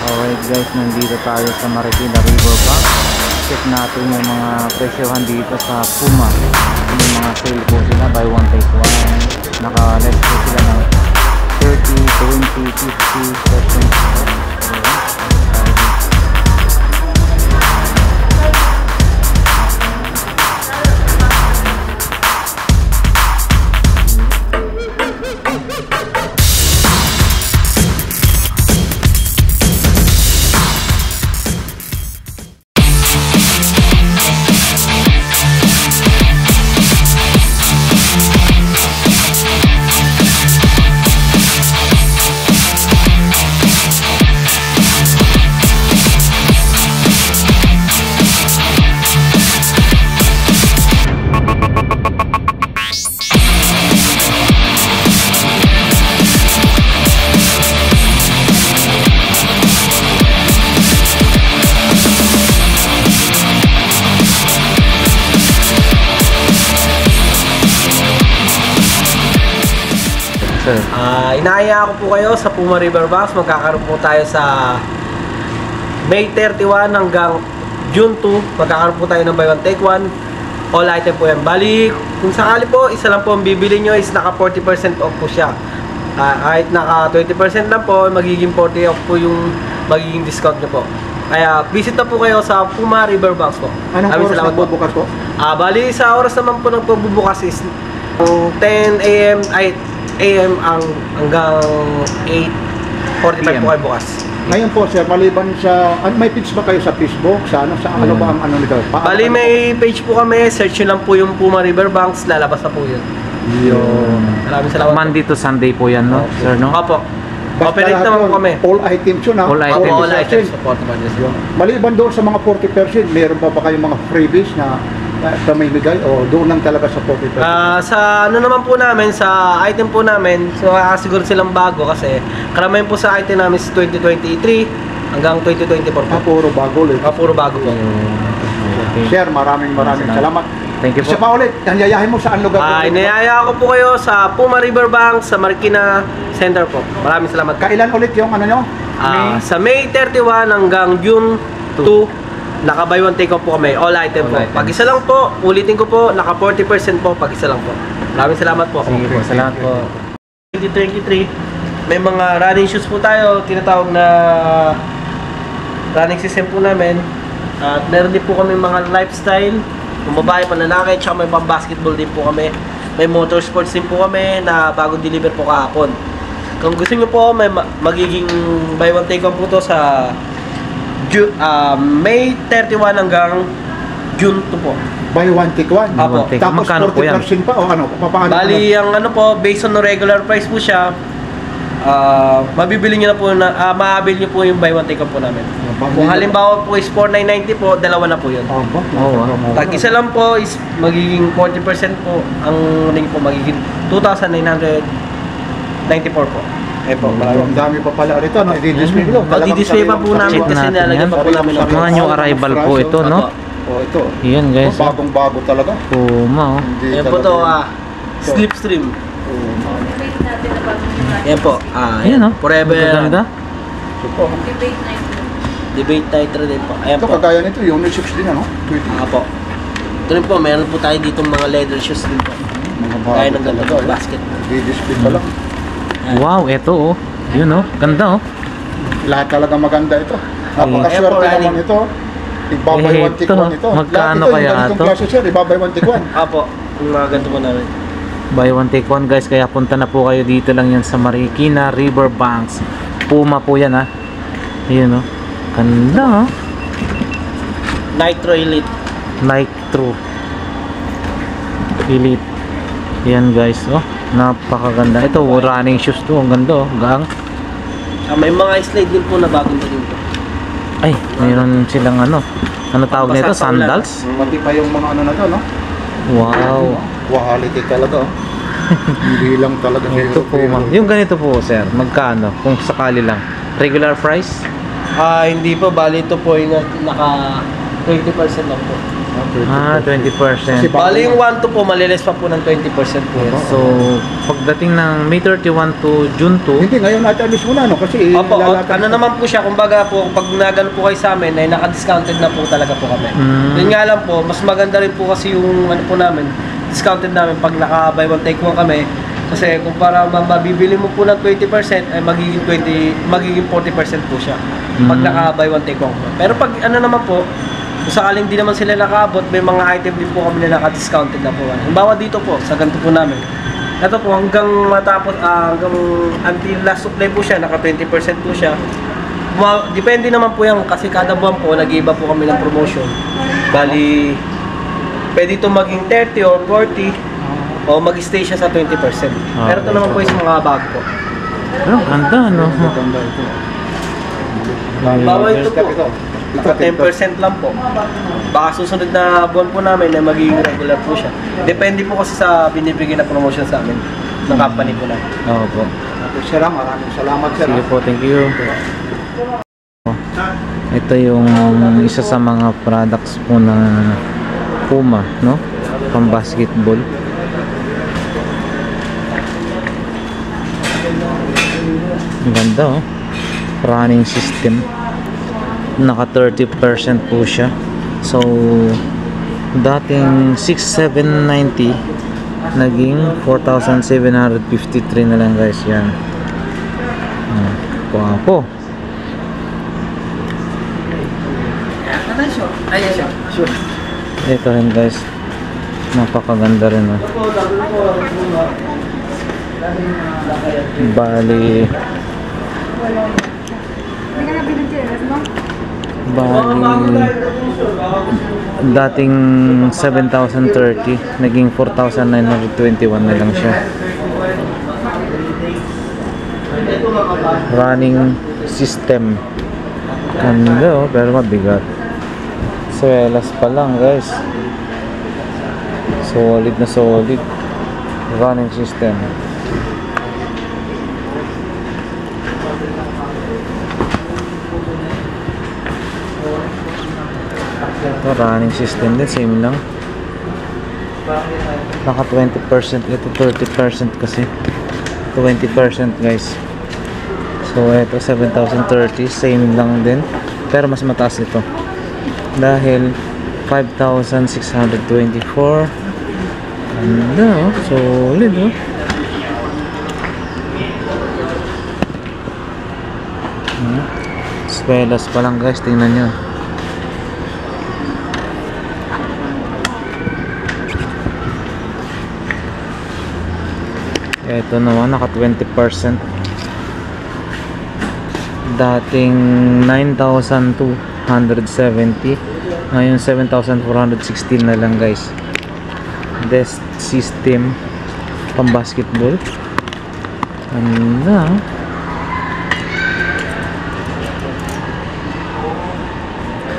Alright guys, nandito tayo sa Marikina Riverbank. Check natin yung mga presyohan dito sa Puma. Yung mga sale po sila, buy one take one. Naka-less po sila ng 30, 20, 50%. Inaaya ko po kayo sa Puma Riverbanks. Magkakaroon po tayo sa May 31 hanggang June 2. Magkakaroon po tayo ng buy one take one. All item po yan. Bali, kung sakali po, isa lang po ang bibili nyo is naka 40% off po siya. Kahit naka 20% lang po, magiging 40% off po yung magiging discount nyo po. Kaya visit na po kayo sa Puma Riverbanks po. Anong oras nagbubukas po? Bali, sa oras naman po nagbubukas is 10 AM AM hanggang 8:45 po kayo bukas. Ngayon po sir, maliban sa may page ba kayo sa Facebook? Sa ano ba ang ano nito? Bali may page po kami, search nyo lang po yung Puma Riverbanks, lalabas na po yun. Maraming salamat. Monday to Sunday po yan, no? Sir, no? Opo. Operate naman po kami. All items yun, ha? All items. All items support naman yun. Maliban doon sa mga 40%, meron pa ba kayong mga freebies na may bigay o doon lang talaga sa 40%? Sa ano naman po namin, sa item po namin, so siguro silang bago kasi karamihan po sa item namin is 2023 hanggang 2024 po. Puro bago ulit. Puro bago po. Okay. Sir, maraming salamat. Thank you po. Isa pa ulit, nanyayahin mo saan lugar? Inayaya ko po kayo sa Puma Riverbanks sa Marikina Center po. Maraming salamat. Kailan ulit yung ano nyo? Sa May 31 hanggang June 2. Naka buy one take off po kami, all item po. Pag isa lang po, ulitin ko po, naka 40% po pag isa lang po. Maraming salamat po. Sige po, salamat po. 2023, may mga running shoes po tayo, tinatawag na running system po namin. At meron din po kami mga lifestyle, kung babae, panlalaki, tsaka may basketball din po kami. May motorsports din po kami na bagong deliver po kahapon. Kung gusto nyo po, may magiging buy one take off po to sa May 31 hanggang June 2 po. Buy one take one? Apo. Tapos 40% pa o ano? Bali, ang ano po, based on the regular price po siya, mabibili nyo na po, maabil nyo po yung buy one take off po namin. Kung halimbawa po is 4,990 po, dalawa na po yun. Pag isa lang po is magiging 40% po, ang ring po magiging 2,994 po. Po, ang dami pa pala rito, no? I-display ko. Mag-display pa po namin kasi nilalagyan pa po namin ng mga new arrival po ito, no? Ito. Iyan guys. Bagong-bago talaga. Puma, oh. Ayan po to, Slipstream. Ayan po. Ayan, oh. Forever. Maganda. Debate Nitro din po. Ayan ito, po. kagaya nito, yung 6 din, ano? Po. Ito rin po, meron po tayo dito mga leather shoes din po. Kaya ng ganda po, basket. I-display pa lang. Wow, ito oh. Yun oh, ganda oh. Lahat talaga maganda ito. Napakaswerte naman ito. Ibabay one take one ito. Magkano kaya ito? Klase sir, ibabay one take one. Apo, yung mga ganito po namin. Buy one take one guys, kaya punta na po kayo dito lang yan sa Marikina Riverbanks. Puma po yan ha. Yun oh. Ganda oh. Nitro Elite. Nitro Elite. Yan guys oh. Napakaganda. Ito, running shoes to. Ang ganda, oh. Gang. May mga slide din po na bagong din po. Ay, mayroon silang ano. Ano tawag nito? Sandals? Pati pa yung mga ano na to, no? Wow. Quality talaga, oh. Hindi lang talaga. Ito po, yung ganito po, sir. Magkano? Kung sakali lang. Regular price? Hindi po. Bali ito po yung naka 20% lang po. 20%. 20%. Bali yung 1 to po, malilis pa po ng 20% po. So, pagdating ng May 31 to June 2, Hindi, ngayon natin alis muna, no? Kasi Opo, lalakad- ano naman po siya, kumbaga po, pag nagano po kayo sa amin, ay naka-discounted na po talaga po kami. Yun nga lang po, mas maganda rin po kasi yung ano po namin, discounted namin pag naka-buy one take one kami. Kasi kung para mabibili mo po ng 20% ay magiging 40% po siya. Pag naka-buy one take one po. Pero pag ano naman po, kung sakaling di naman sila nakaabot, may mga item din po kami na naka-discounted na po. Halimbawa dito po, sa ganito po namin. Ito po, hanggang matapos, hanggang until last supply po siya, naka 20% po siya. Depende naman po yan, kasi kada buwan po, nag-iiba po kami ng promotion. Bali, pwede ito maging 30 or 40, o mag-stay siya sa 20%. Pero ito naman po yung mga bag po. ano, ganda, no? Maganda ito. Bawal ito po. Naka 10% lang po. Baka susunod na buwan po namin na magiging regular po siya. Depende po kasi sa binibigay na promotion sa amin ng company po namin. Oo po. Okay, sir, maraming salamat, sir. Sige po, thank you. Ito yung isa sa mga products po ng Puma, no? Pang basketball. Ang ganda, oh. Running system. Naka 30% po siya. So, dating 6,790 naging 4,753 na lang, guys. Yan. Guwapo. Ito rin, guys. Napakaganda rin, oh. Bali dating 7,030 naging 4,921 na lang siya. Running system. Ganda, oh, pero mabigat. Swelas pa lang, guys. Solid na solid. Running system. Ito, running system din, same lang. Naka 20%, ito 30% kasi. 20%, guys. So ito 7,030, same lang din. Pero mas mataas ito. Dahil 5,624. Ganda, oh. Solid, oh. Swelas pa lang, guys, tingnan nyo. Ito naman, naka 20%. Dating 9,270, ngayon 7,416 na lang, guys. Desk system pang basketball. Ganda.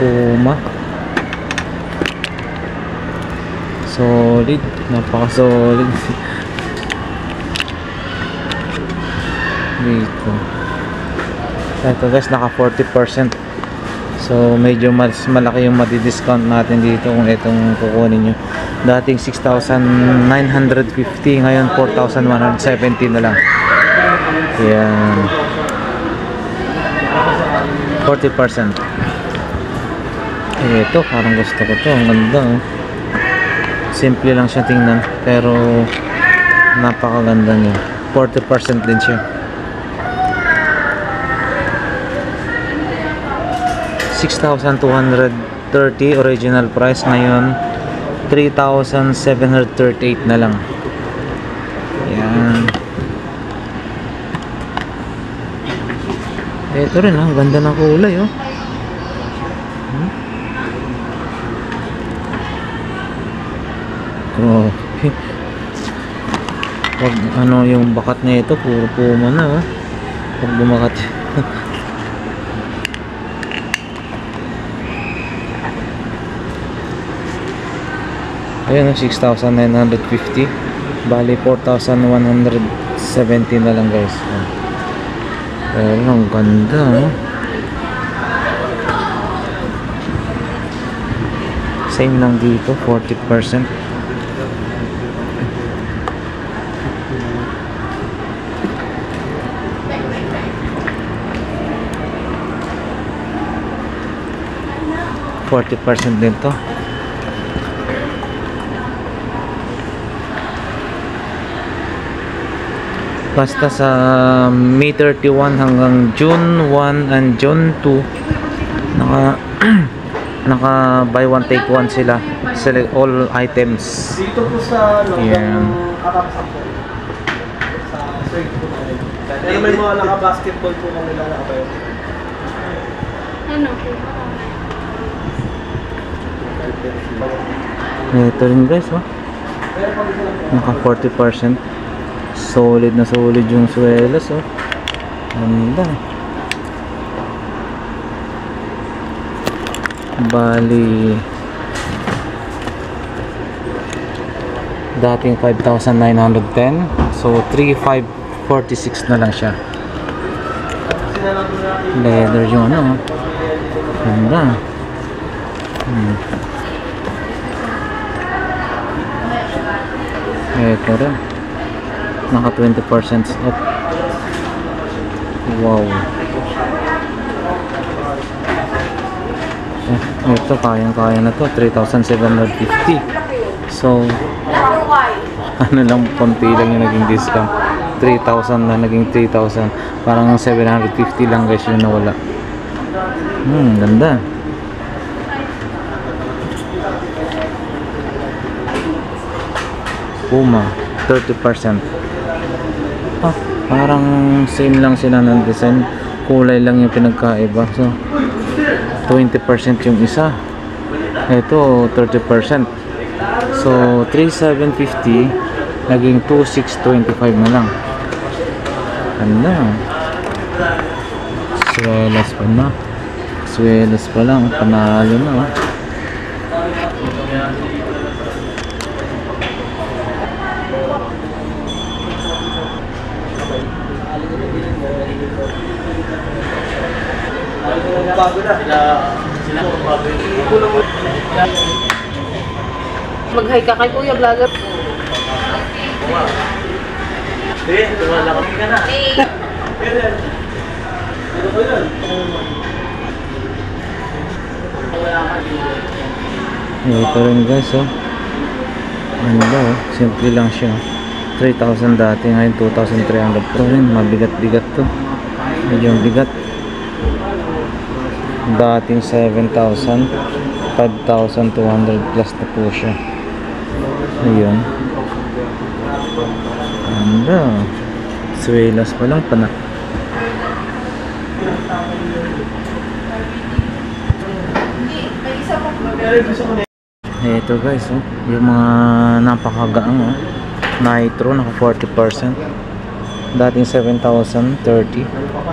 Puma. Solid, napaka-solid. Dito. Ito, guys, naka 40%. So medyo mas malaki yung madi-discount natin dito kung itong kukunin nyo. Dating 6,950, ngayon 4,170 na lang. Yan. 40%. Ito, parang gusto ko to. Ang ganda, oh. Simple lang siya tingnan, pero napakaganda niya. 40% din siya. 6,230 original price, ngayon 3,738 na lang. Yan. Ito rin, ang ganda ng kulay, oh. Grabe. Pag ano yung bakat na ito, puro Puma na, oh. Pag bumakat. Ayan, 6,950. Bali 4,170 na lang, guys. Pero ang ganda, no? Same lang dito, 40%. %40 din to. Basta sa May 31 hanggang June 1 and June 2 naka buy one take one sila. Select all items. Dito po sa Yan. kakapasok po. Sa straight po namin. Pero may mga naka-basketball po kami na nakabayo. Ano po? Ito rin guys, oh. Naka 40%. Solid na solid yung swelas, oh. Ganda. Bali dating 5,910, so 3,546 na lang siya. Leather yung ano, oh. Ganda. Ito rin. Naka 20% off. Wow. Ito kayang-kaya na to. 3,750. So, ano lang, konti lang yung naging discount. 3,000 na naging 3,000. Parang 750 lang guys yung nawala. Ganda. Puma 30%. Parang same lang sila ng design, kulay lang yung pinagkaiba. So 20% yung isa, ito 30%. So 3,750 naging 2,625 na lang. Ano, swelas pa na, swelas pa lang, panalo na, oh. Bago na. Sila bago. Mag-hi ka kay Kuya Vlogger. Wala kami ka na. Ito rin guys, oh. Ano ba, oh? Simple lang siya. 3,000 dati, ngayon 2,300. Ito rin, mabigat-bigat to. Medyo bigat. Dating 7,000, 5,200 plus na po siya. Ayun. Ganda. Swelas pa lang, pana. Ito guys, oh. Yung mga napakagaang, oh. Nitro, naka 40%. Dating 7,030.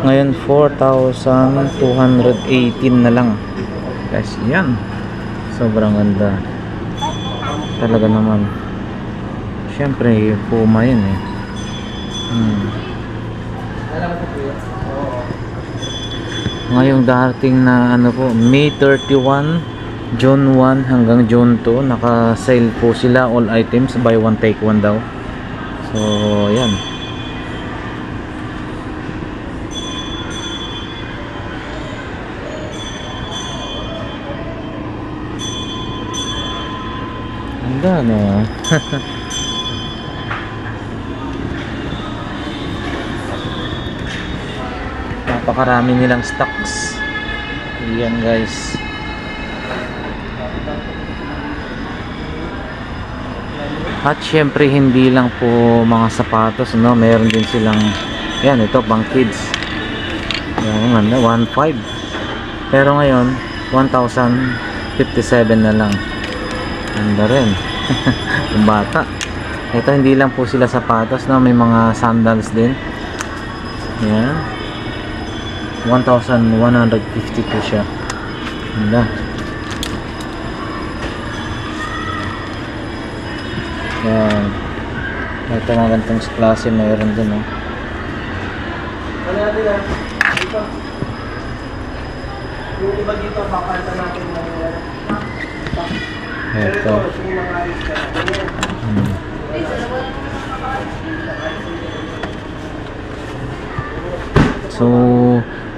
Ngayon 4,218 na lang. Guys, yan. Sobrang ganda. Talaga naman. Siyempre, Puma yun, eh. Ngayong dating na ano po, May 31, June 1 hanggang June 2, naka-sale po sila, all items, buy one take one daw. So, yan. Ganda, no? Napakarami nilang stocks. Yan guys. At syempre hindi lang po mga sapatos, no? Meron din silang, yan, ito pang kids. Yan, 1,500. Pero ngayon 1,057 na lang. Ganda rin. Yung bata. Ito hindi lang po sila sapatos, no? May mga sandals din. Yan. 1,150 po siya. Ganda. Yan. Ito mga gantong klase mayroon din, no? Ano natin yan? Dito. Yung iba dito, pakanta natin. Ito. So,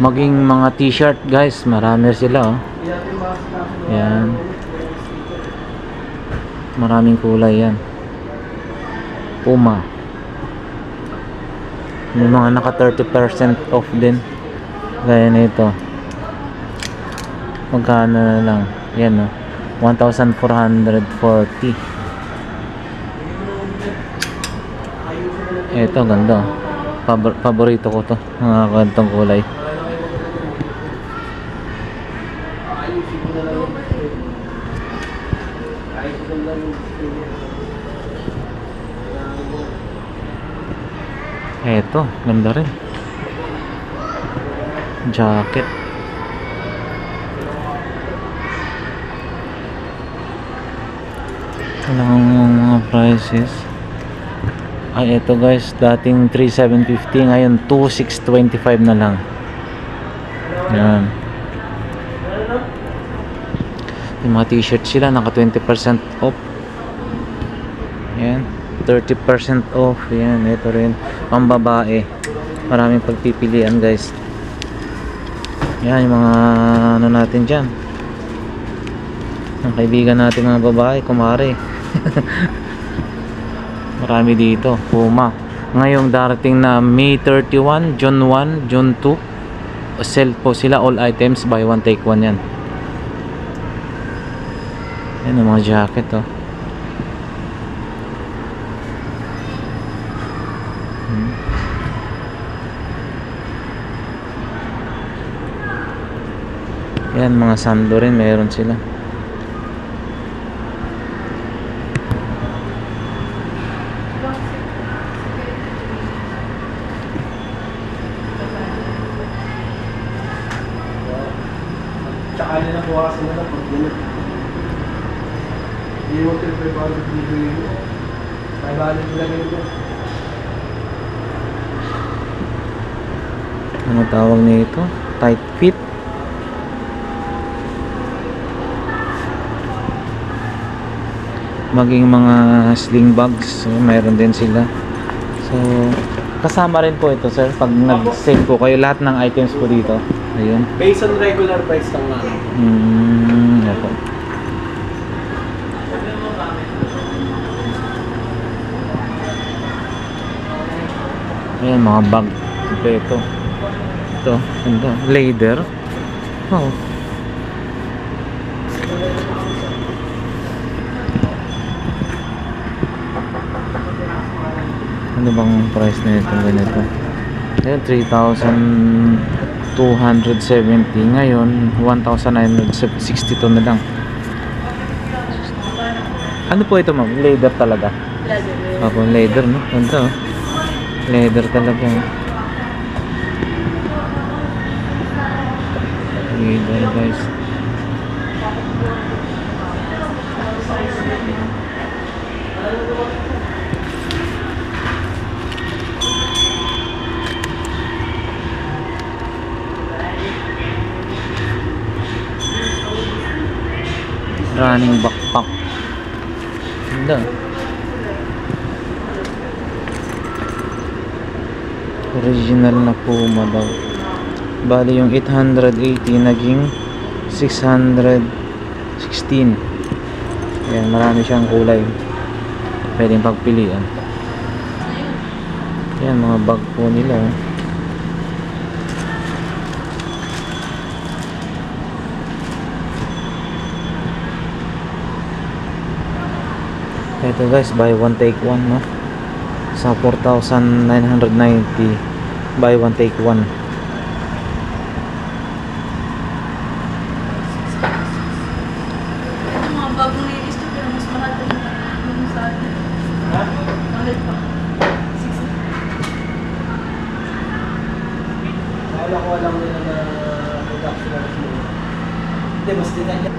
maging mga t-shirt guys, marami sila oh. Yan. Maraming kulay yan. Puma. May mga naka 30% off din. Gaya nito. Magkano na lang. Yan oh. 1,440. Ito ganda. Paborito ko to. Mga gantong kulay. Eto, ganda rin. Jacket. Alam mo mga prices. Ay, eto guys, dating 3,750, ngayon 2,625 na lang. Yan. Yung mga t-shirt sila, naka 20% off. Yan. 30% off. Yan, ito rin pang babae. Maraming pagpipilian guys. Yan yung mga ano natin dyan, ang kaibigan natin mga babae, kumare. Marami dito. Puma ngayong darating na May 31, June 1, June 2, sell po sila. All items buy one take one. Yan. Yan ang mga jacket oh. Yan, mga sando rin meron sila. Tsaka nila buwasan na lang pag gano'n. Hindi mo 500 bibili mo. 500 bilagay mo. Ano tawag nito? Tight fit. Maging mga sling bags, so, mayroon din sila. So kasama rin po ito sir pag nag-sale po kayo, lahat ng items po dito. Ayun. Based on regular price lang na. Ito. Ayan, mga bag. Ito. Ito. Leather. Oh. Ano bang price na ito ganito? Ayan, 3,270. Ngayon 1,962 na lang. Ano po ito ma'am? Leather talaga? Leather. Ako, leather no? Ganda oh. Leather talaga. Leather guys. Running backpack. Ganda. Original na Puma daw. Bali yung 880 naging 616. Ayan, marami siyang kulay. Pwedeng pagpilian. Ayan, mga bag po nila. Ito guys, buy one take one no? Sa 4,990 buy one take one. Mga bagong linis to, pero mas mahal pa yung sa atin. Ha? Mahal pa. Wala ko alam nila na production na rin. Hindi, mas dinagyan.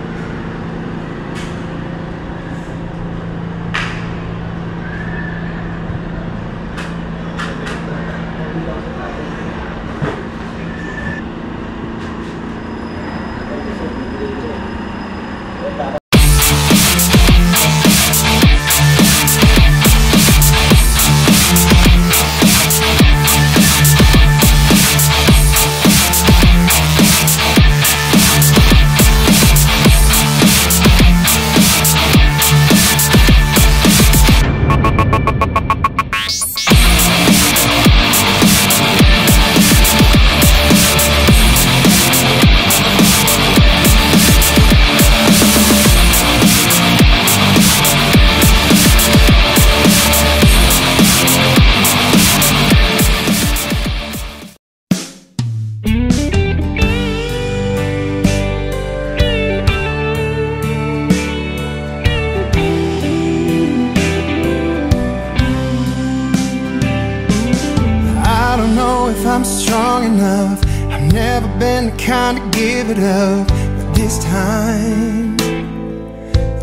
been the kind to give it up, but this time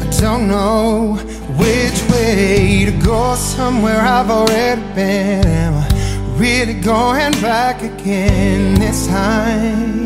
I don't know which way to go. Somewhere I've already been. Am I really going back again this time?